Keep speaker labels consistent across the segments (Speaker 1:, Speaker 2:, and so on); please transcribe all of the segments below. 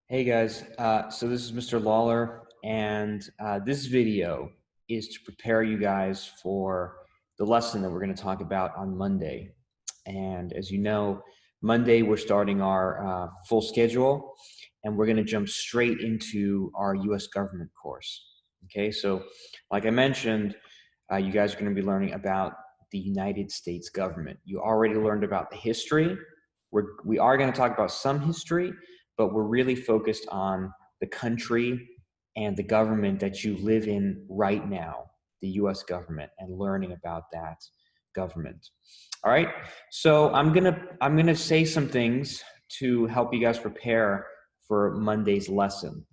Speaker 1: Hey guys, so this is Mr. Lawler, and this video is to prepare you guys for the lesson that we're going to talk about on Monday. And as you know, Monday we're starting our full schedule, and we're going to jump straight into our U.S. government course. Okay, so like I mentioned, you guys are going to be learning about the United States government. You already learned about the history. We are going to talk about some history, but we're really focused on the country and the government that you live in right now, the US government, and learning about that government. All right, so I'm gonna say some things to help you guys prepare for Monday's lesson.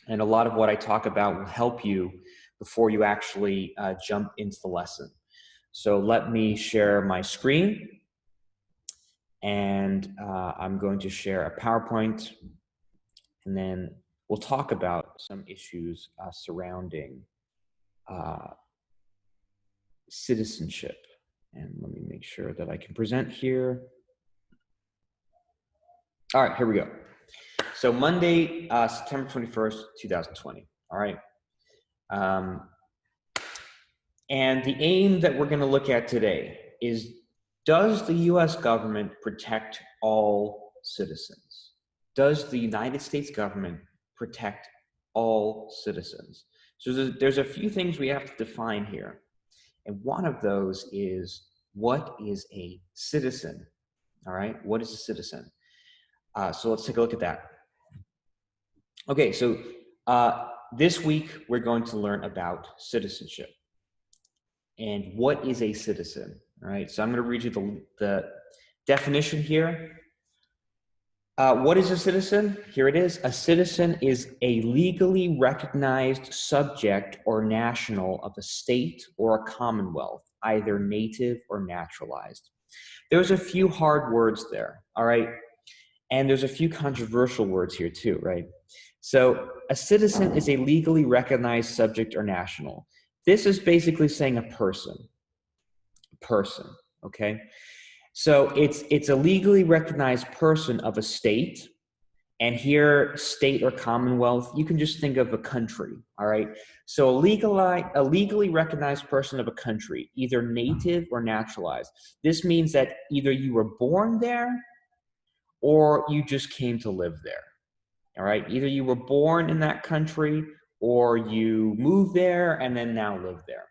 Speaker 1: And a lot of what I talk about will help you before you actually jump into the lesson. So let me share my screen, and I'm going to share a PowerPoint, and then we'll talk about some issues surrounding citizenship. And let me make sure that I can present here. All right, here we go. So Monday, September 21st, 2020. All right. And the aim that we're going to look at today is, does the US government protect all citizens? Does the United States government protect all citizens? So there's a few things we have to define here. And one of those is, what is a citizen? All right, what is a citizen? So let's take a look at that. Okay, so this week we're going to learn about citizenship. And what is a citizen? All right, so I'm going to read you the definition here. What is a citizen? Here it is. A citizen is a legally recognized subject or national of a state or a commonwealth, either native or naturalized. There's a few hard words there, all right? And there's a few controversial words here too, right? So a citizen is a legally recognized subject or national. This is basically saying a person, okay? So it's a legally recognized person of a state, and here, state or commonwealth, you can just think of a country, all right? So a legally recognized person of a country, either native or naturalized. This means that either you were born there or you just came to live there, all right? Either you were born in that country or you moved there and then now live there.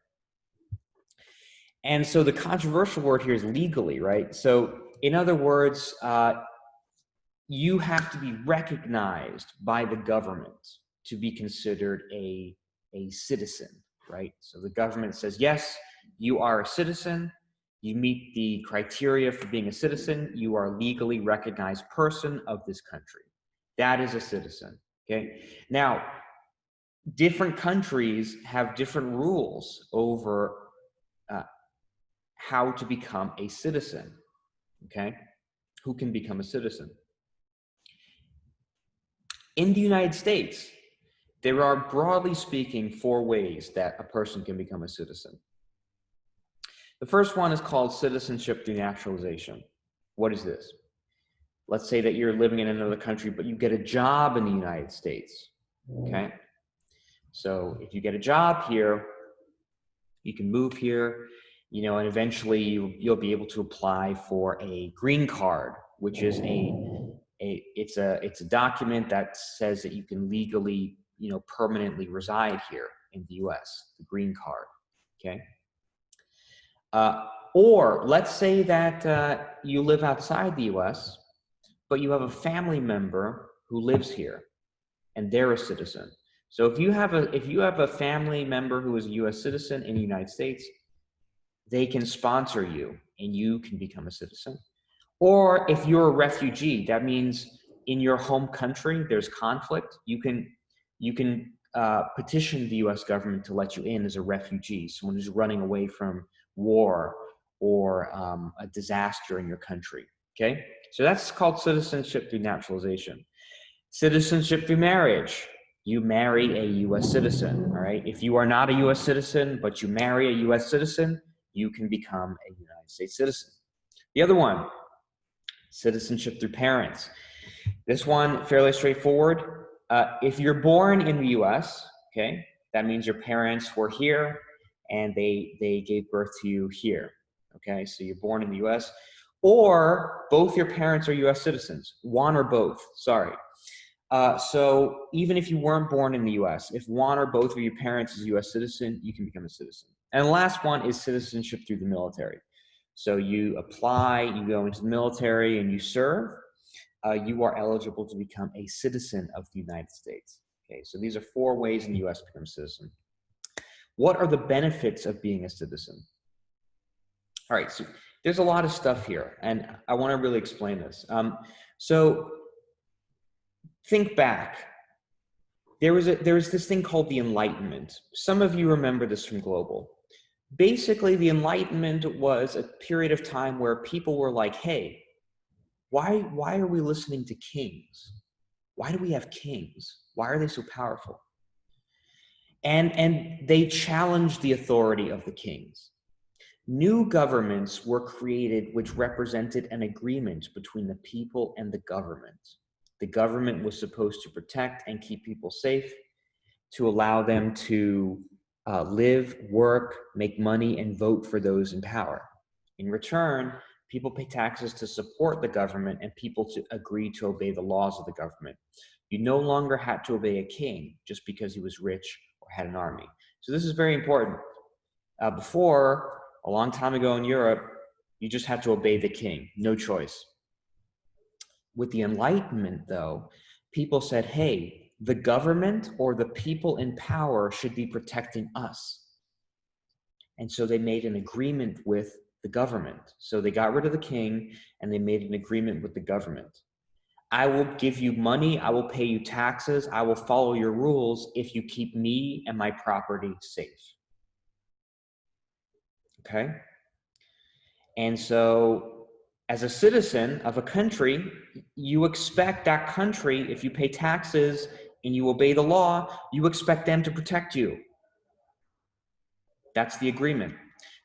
Speaker 1: And so the controversial word here is legally, right? So in other words, you have to be recognized by the government to be considered a citizen, right? So the government says, yes, you are a citizen. You meet the criteria for being a citizen. You are a legally recognized person of this country. That is a citizen, okay? Now, different countries have different rules over how to become a citizen, okay? Who can become a citizen? In the United States, there are, broadly speaking, 4 ways that a person can become a citizen. The first one is called citizenship through naturalization. What is this? Let's say that you're living in another country, but you get a job in the United States, okay? So if you get a job here, you can move here, you know, and eventually you'll be able to apply for a green card, which is it's a document that says that you can legally, you know, permanently reside here in the U.S., the green card, okay? Or let's say that you live outside the U.S., but you have a family member who lives here, and they're a citizen. So if you have a family member who is a U.S. citizen in the United States, they can sponsor you, and you can become a citizen. Or if you're a refugee, that means in your home country there's conflict. You can petition the U.S. government to let you in as a refugee, someone who's running away from war or a disaster in your country. Okay, so that's called citizenship through naturalization. Citizenship through marriage. You marry a U.S. citizen. All right. If you are not a U.S. citizen but you marry a U.S. citizen, you can become a United States citizen. The other one, citizenship through parents. This one, fairly straightforward. If you're born in the US, okay, that means your parents were here and they gave birth to you here, okay? So you're born in the US, or both your parents are US citizens, one or both, sorry. So even if you weren't born in the US, if one or both of your parents is a US citizen, you can become a citizen. And the last one is citizenship through the military. So you apply, you go into the military and you serve, you are eligible to become a citizen of the United States. Okay, so these are 4 ways in the US to become a citizen. What are the benefits of being a citizen? All right, so there's a lot of stuff here, and I want to really explain this. So think back. There was this thing called the Enlightenment. Some of you remember this from Global. Basically, the Enlightenment was a period of time where people were like, hey, why are we listening to kings? Why do we have kings? Why are they so powerful? And they challenged the authority of the kings. New governments were created which represented an agreement between the people and the government. The government was supposed to protect and keep people safe, to allow them to live, work, make money, and vote for those in power. In return, people pay taxes to support the government and people to agree to obey the laws of the government. You no longer had to obey a king just because he was rich or had an army. So this is very important. Before, a long time ago in Europe, you just had to obey the king, no choice. With the Enlightenment, though, people said, hey, the government or the people in power should be protecting us. And so they made an agreement with the government. So they got rid of the king and they made an agreement with the government. I will give you money, I will pay you taxes, I will follow your rules if you keep me and my property safe. Okay? And so as a citizen of a country, you expect that country, if you pay taxes and you obey the law, you expect them to protect you. That's the agreement.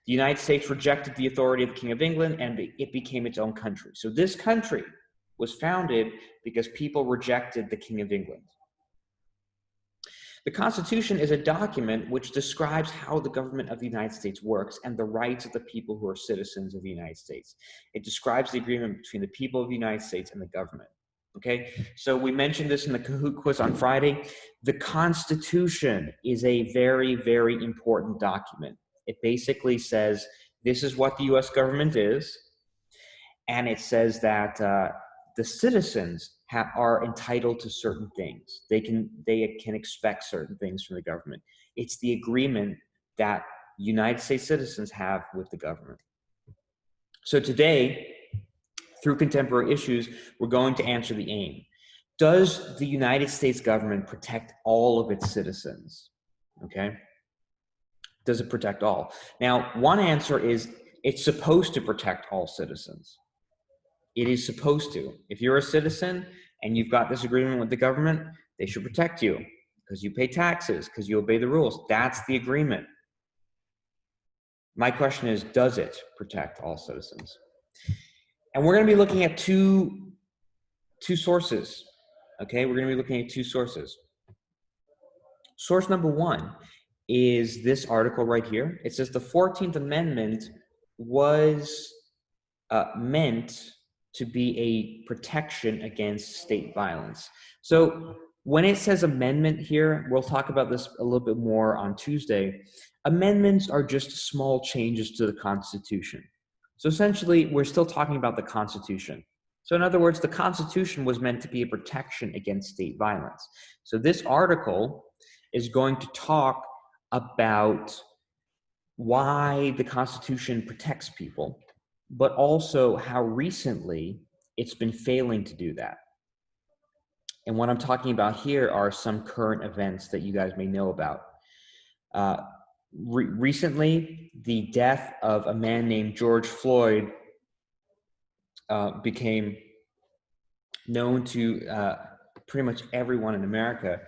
Speaker 1: The United States rejected the authority of the King of England and it became its own country. So this country was founded because people rejected the King of England. The Constitution is a document which describes how the government of the United States works and the rights of the people who are citizens of the United States. It describes the agreement between the people of the United States and the government. Okay, so we mentioned this in the Kahoot quiz on Friday. The Constitution is a very, very important document. It basically says this is what the US government is, and it says that the citizens are entitled to certain things. They can expect certain things from the government. It's the agreement that United States citizens have with the government. So today, through contemporary issues, we're going to answer the aim. Does the United States government protect all of its citizens? Okay. Does it protect all? Now, one answer is it's supposed to protect all citizens. It is supposed to. If you're a citizen and you've got this agreement with the government, they should protect you because you pay taxes, because you obey the rules. That's the agreement. My question is, does it protect all citizens? And we're going to be looking at two sources. Okay, we're going to be looking at 2 sources. Source number 1 is this article right here. It says the 14th Amendment was meant to be a protection against state violence. So when it says amendment here, we'll talk about this a little bit more on Tuesday. Amendments are just small changes to the Constitution. So essentially, we're still talking about the Constitution. So in other words, the Constitution was meant to be a protection against state violence. So this article is going to talk about why the Constitution protects people, but also how recently it's been failing to do that. And what I'm talking about here are some current events that you guys may know about. Recently, the death of a man named George Floyd became known to pretty much everyone in America,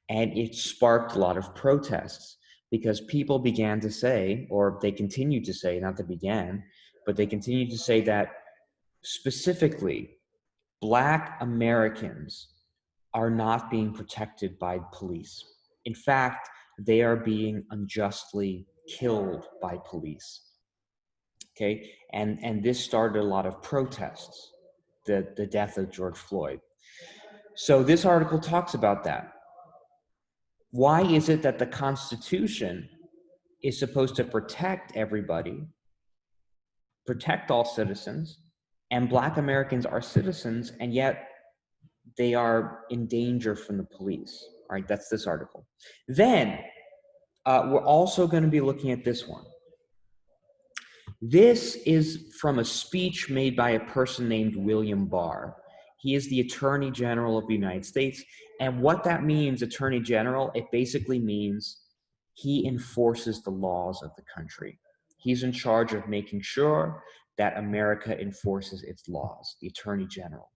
Speaker 1: and it sparked a lot of protests because people began to say, or they continued to say, not that began, but they continued to say that specifically Black Americans are not being protected by police. In fact, they are being unjustly killed by police. Okay, and this started a lot of protests, the death of George Floyd. So this article talks about that. Why is it that the Constitution is supposed to protect everybody, protect all citizens, and Black Americans are citizens, and yet they are in danger from the police? All right, that's this article. Then we're also going to be looking at this one. This is from a speech made by a person named William Barr. He is the Attorney General of the United States. And what that means, Attorney General, it basically means he enforces the laws of the country. He's in charge of making sure that America enforces its laws, the Attorney General.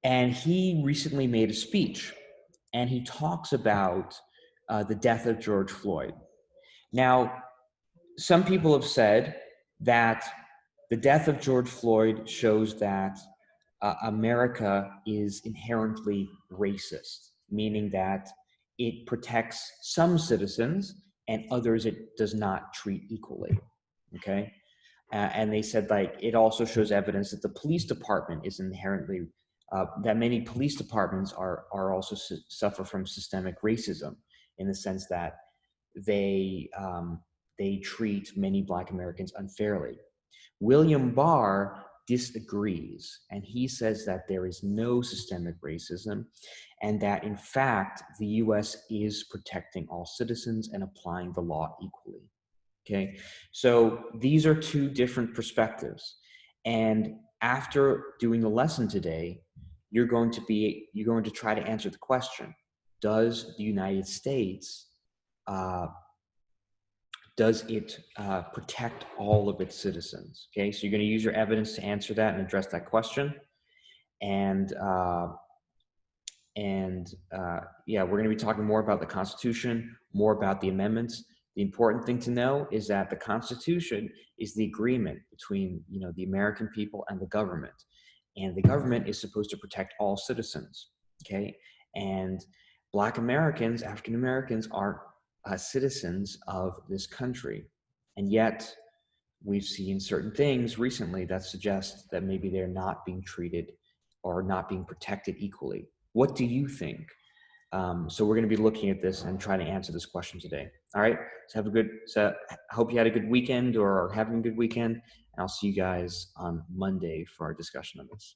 Speaker 1: And he recently made a speech, and he talks about the death of George Floyd. Now, some people have said that the death of George Floyd shows that America is inherently racist, meaning that it protects some citizens and others it does not treat equally. Okay. And they said, like, it also shows evidence that the police department is inherently, that many police departments are also suffer from systemic racism, in the sense that they treat many Black Americans unfairly. William Barr disagrees, and he says that there is no systemic racism, and that in fact the US is protecting all citizens and applying the law equally. Okay, so these are two different perspectives, and after doing the lesson today, you're going to try to answer the question: does the United States does it protect all of its citizens? Okay, so you're going to use your evidence to answer that and address that question. And yeah, we're going to be talking more about the Constitution, more about the amendments. The important thing to know is that the Constitution is the agreement between, you know, the American people and the government, and the government is supposed to protect all citizens. Okay, and Black Americans, African Americans, are citizens of this country, and yet we've seen certain things recently that suggest that maybe they're not being treated or not being protected equally. What do you think? So we're going to be looking at this and trying to answer this question today. All right. So I hope you had a good weekend or are having a good weekend. And I'll see you guys on Monday for our discussion on this.